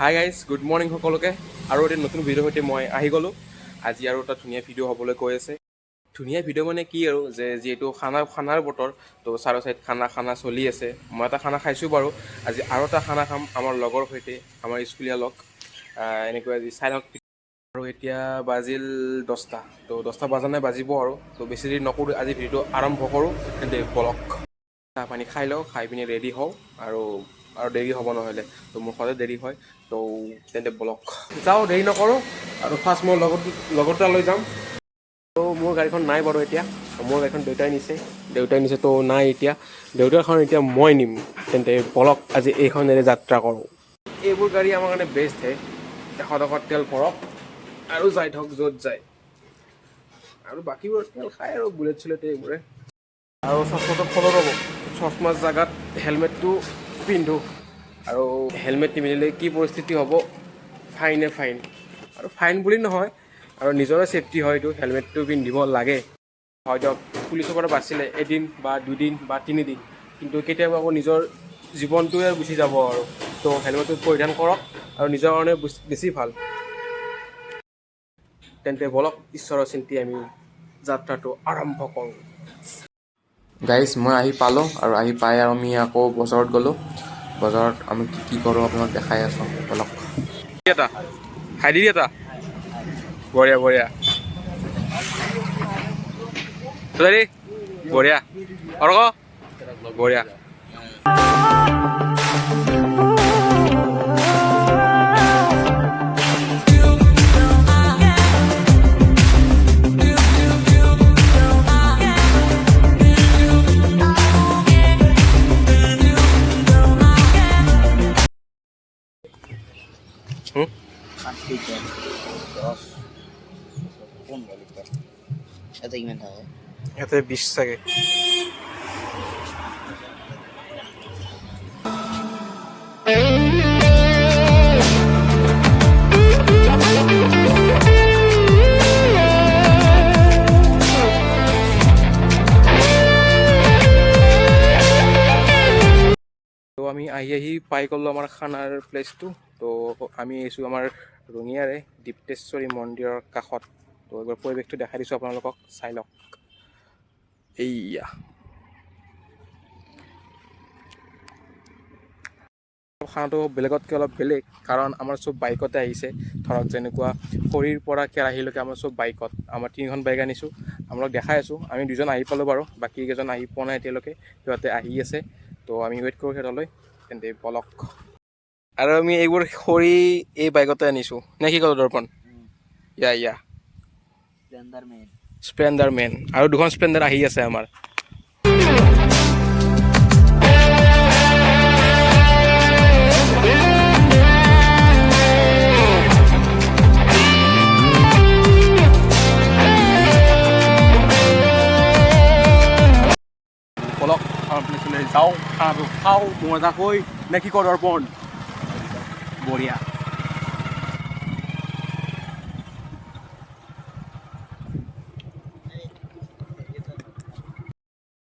Hi guys, good morning সকলোকে। আৰু এটি নতুন ভিডিঅ'ৰ সৈতে মই আহি গ'লোঁ। আজি আৰু এটা ধুনীয়া ভিডিঅ' হ'বলৈ গৈ আছে। ধুনীয়া ভিডিঅ' মানে কি আৰু যে যিহেতু খানাৰ বতৰ, তো চাৰো চাইড খানা চলি আছে। মই এটা খানা খাইছোঁ বাৰু। আজি আৰু এটা খানা খাম আমাৰ লগৰ সৈতে, আমাৰ স্কুলীয়া লগ। এনেকৈ আজি চাই লওক। আৰু এতিয়া বাজিল 10টা, তো 10টা বজা নাই, বাজিব আৰু। তো বেছি দেৰি নকৰোঁ, আজি ভিডিঅ'টো আৰম্ভ কৰোঁ। তেন্তে বলক চাহ পানী খাই লওঁ, খাই পিনি ৰেডি হওঁ। আৰু দেৰি হ'ব নহ'লে, তো মোৰ সদায় দেৰি হয়। তো তেন্তে বলক যাওঁ, দেৰি নকৰোঁ। আৰু ফাৰ্ষ্ট মই লগৰ এটা লৈ যাম। তো মোৰ গাড়ীখন নাই বাৰু এতিয়া। মোৰ গাড়ীখন দেউতাই নিছে তো নাই এতিয়া। দেউতাৰখন এতিয়া মই নিম। তেন্তে বলক আজি এইখনেৰে যাত্ৰা কৰোঁ। এইবোৰ গাড়ী আমাৰ কাৰণে বেষ্টহে। 100 টকাত তেল ভৰক আৰু যাই থাকক য'ত যায়। আৰু বাকীবোৰ তেল খায় আৰু বুলেট চুলেট এইবোৰে। আৰু চশমাটো ফ'ল' ৰ'ব। চশমাৰ জেগাত হেলমেটটো পিন্ধোঁ। আৰু হেলমেট নিপিন্ধিলে কি পৰিস্থিতি হ'ব, ফাইনে ফাইন। আৰু ফাইন বুলি নহয়, আৰু নিজৰে ছেফটি হয় এইটো, হেলমেটটো পিন্ধিব লাগে। হয় দিয়ক, পুলিচৰ পৰা বাচিলে এদিন বা 2 দিন বা 3 দিন, কিন্তু কেতিয়াবা আকৌ নিজৰ জীৱনটোৱে গুচি যাব আৰু। তো হেলমেটটো পৰিধান কৰক, আৰু নিজৰ কাৰণে বেছি ভাল। তেন্তে বলক ঈশ্বৰৰ চিন্তি আমি যাত্ৰাটো আৰম্ভ কৰোঁ। গাইজ, মই আহি পালোঁ। আৰু আহি পাই আমি আকৌ বজাৰত গ'লোঁ। বজাৰত আমি কি কৰোঁ আপোনাক দেখাই আছোঁ, বলক। এটা হাইদি এটা বঢ়িয়া বঢ়িয়া বঢ়িয়া আৰু বঢ়িয়া। ইয়াতে 20 চাগে। তো আমি আহি পাই গ'লোঁ আমাৰ খানাৰ প্লেচটো। তো আমি আহিছোঁ আমাৰ ৰঙিয়াৰে দীপ্তেশ্বৰী মন্দিৰৰ কাষত। তো এইবাৰ পৰিৱেশটো দেখাই দিছোঁ আপোনালোকক, চাই লওক। এইয়া খানাটো বেলেগতকৈ অলপ বেলেগ, কাৰণ আমাৰ চব বাইকতে আহিছে। ধৰক যেনেকুৱা খৰিৰ পৰা কেৰাহীলৈকে আমাৰ চব বাইকত। আমাৰ 3খন বাইক আনিছোঁ, আপোনালোক দেখাই আছোঁ। আমি 2জন আহি পালোঁ বাৰু, বাকী কেইজন আহি পোৱা নাই এতিয়ালৈকে। সিহঁতে আহি আছে, তো আমি ৱেইট কৰোঁ সিহঁতলৈ। তেন্তে বলক। আৰু আমি এইবোৰ খৰি এই বাইকতে আনিছোঁ, নে কি ক'লোঁ দৰ্পণ? ইয়া স্প্লেণ্ডাৰ মেন। আৰু 2খন স্প্লেণ্ডাৰ আহি আছে আমাৰ। বলক প্লেচলৈ যাওঁ, খানাটো খাওঁ মজাকৈ, নে কি কওঁ দৰ্পণ? বঢ়িয়া।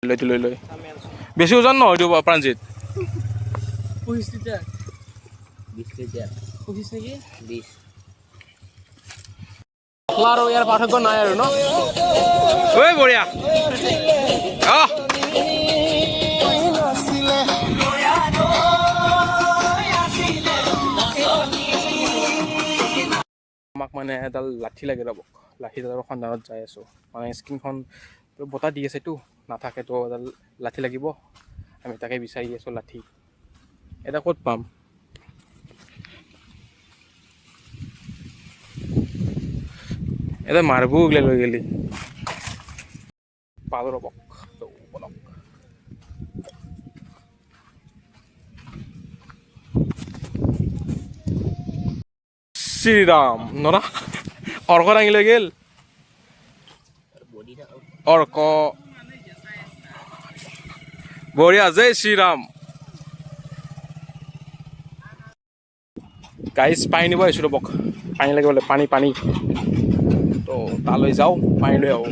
লৈ বেছি ওজন নহয় এইটো প্ৰাণজিত। 25 লিটাৰ 20 লিটাৰ 25 নেকি 20। আৰু ইয়াৰ পাৰ্থক্য নাই আৰু ন? ঐ বঢ়িয়া। আমাক মানে এডাল লাঠি লাগে, ৰ'ব। লাঠিডালৰ সন্ধানত যাই আছোঁ। মানে স্ক্ৰীণখন বতাহ দি আছেতো, নাথাকে। তো এডাল লাঠি লাগিব, আমি তাকে বিচাৰি আছোঁ। লাঠি এটা ক'ত পাম? এটা মাৰবো ওলাই লৈ গেলি পালোঁ, ৰ'ব। বলক শ্ৰীৰাম নৰা অৰ্ক দাঙি লৈ গেল। অৰ্ক বঢ়িয়া, জয় শ্ৰীৰাম। গাইজ পানী নিব আহিছোঁ, ৰ'বক। পানী লাগিব, পানী। তো তালৈ যাওঁ, পানী লৈ আহোঁ।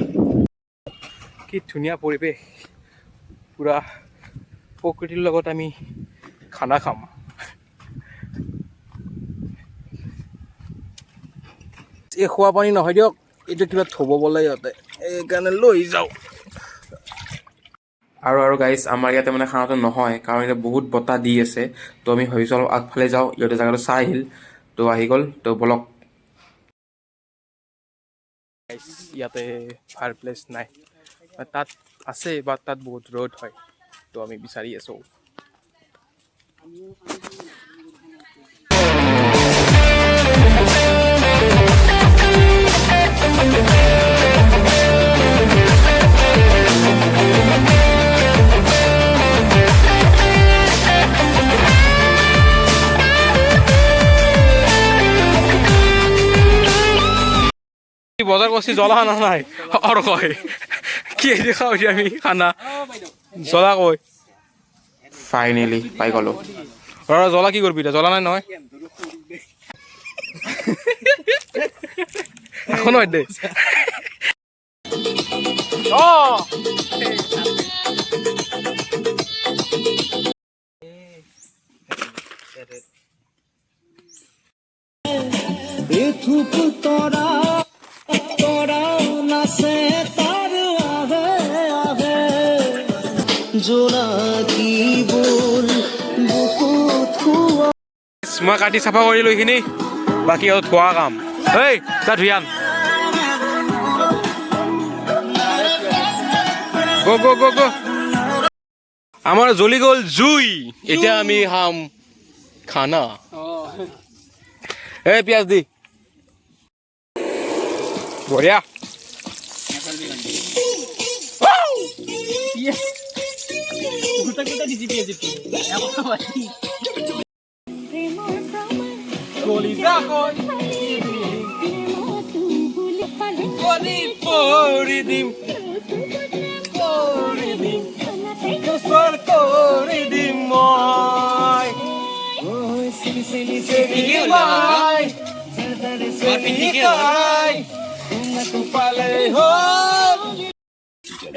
কি ধুনীয়া পৰিৱেশ, পূৰা প্ৰকৃতিৰ লগত আমি খানা খাম। এই খোৱা পানী নহয় দিয়ক, এইটো কিবা থ'ব বোলে ইহঁতে, এইকাৰণে লৈ যাওঁ। আৰু গাইজ আমাৰ ইয়াতে মানে খানাটো নহয়, কাৰণ এতিয়া বহুত বতাহ দি আছে। তো আমি ভাবিছোঁ অলপ আগফালে যাওঁ, ইহঁতে জেগাটো চাই আহিল, তো আহি গ'ল, তো বলক। ইয়াতে ফায়াৰ প্লেচ নাই, তাত আছে বাট তাত বহুত ৰ'দ হয়, তো আমি বিচাৰি আছোঁ। বজাৰ করছি জলা খানা নাই আর কয় কি খাওছি আমি খানা জলা কই ফাইনালি পাই গলো জলা কি করবি জলা নাই নহয় এখন দে মই কাটি চাফা কৰিলো এইখিনি বাকী আৰু ধোৱা কাম এই যা ধুই আন গো গো গো গো আমাৰ জ্বলি গ'ল জুই এতিয়া আমি খাম খানা এই পিয়াজ দি বঢ়িয়া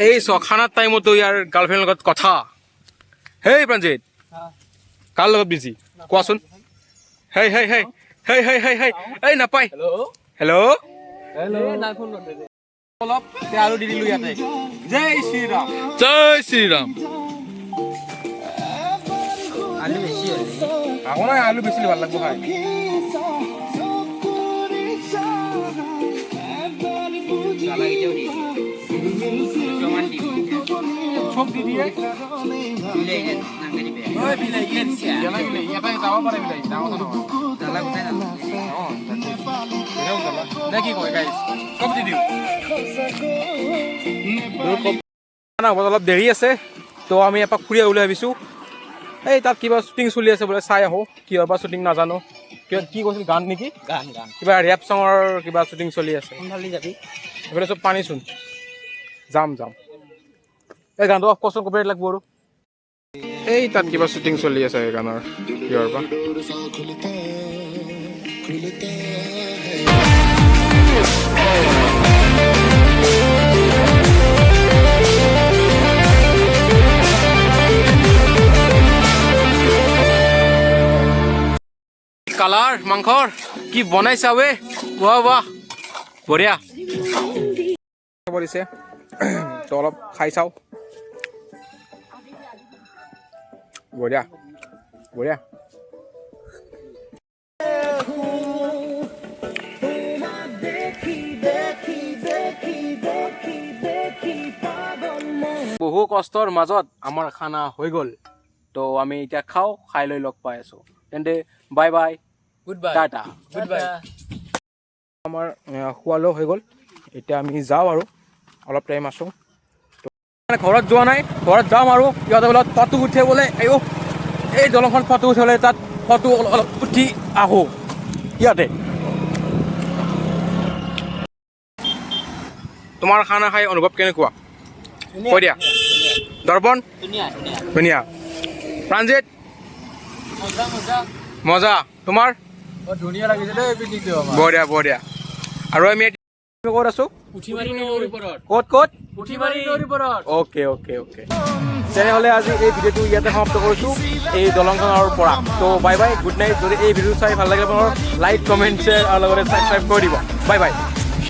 এই খানাৰ টাইমতো ইয়াৰ গাৰ্লফ্ৰেণ্ডৰ লগত কথা হেই প্ৰাঞ্জিত কাৰ লগত বিজি কোৱাচোন হেই হেই হেই হেই হেই হেই হেই এই নাপায় হেল্ল' অলপ আলু দি দিলো ইয়াতে জয় শ্ৰীৰাম জয় শ্ৰীৰাম আলু বেছি হ'ল আলু বেছি ভাল লাগব খাই সব দি দিয়ে অলপ দেৰি আছে তো আমি এপাক ফুৰি ওলাই ভাবিছোঁ এই তাত কিবা শ্বুটিং চলি আছে বোলে চাই আহোঁ কিহৰ পৰা শ্বুটিং নাজানো কি কৈছিল গান নেকি গান কিবা ৰেপ চঙৰ কিবা শ্বুটিং চলি আছে যাবি এইফালে চব পানীচোন যাম এই গানটো অফ কচোন কপিৰাইট লাগব আৰু এই তাত কিবা শ্বুটিং চলি আছে এই গানৰ কিহৰ পৰা কালাৰ মাংসৰ কি বনাইছা ৱে ৱাহ ৱাহ বঢ়িয়া পৰিছে তো অলপ খাই চাওঁ বঢ়িয়া বঢ়িয়া বহু কষ্টৰ মাজত আমাৰ খানা হৈ গ'ল তো আমি এতিয়া খাই লৈ লগ পাই আছো তেন্তে bye bye good bye Tata good bye আমাৰ খোৱালো হৈ গ'ল এতিয়া আমি যাওঁ আৰু অলপ টাইম আছো ঘৰত যোৱা নাই ঘৰত যাম আৰু ইহঁতে বোলে ফটো উঠে বোলে এই দলংখন ফটো উঠিলে তাত ফটো অলপ উঠি আহোঁ ইয়াতে তোমাৰ খানা খাই অনুভৱ কেনেকুৱা কৈ দিয়া দৰ্পণ ধুনীয়া প্ৰাঞ্জিত মজা তোমাৰ ধুনীয়া লাগিছে দেই বঢ়িয়া বঢ়িয়া আৰু আমি ক'ত আছো ক'ত অ'কে তেনেহ'লে আজি এই ভিডিঅ'টো ইয়াতে সমাপ্ত কৰিছোঁ এই দলংখনৰ পৰা। তো বাই বাই, গুড নাইট। যদি এই ভিডিঅ' চাই ভাল লাগিলে আপোনাৰ লাইক, কমেণ্ট, শ্বেয়াৰ আৰু লগতে ছাবস্ক্ৰাইব কৰি দিব। Bye bye.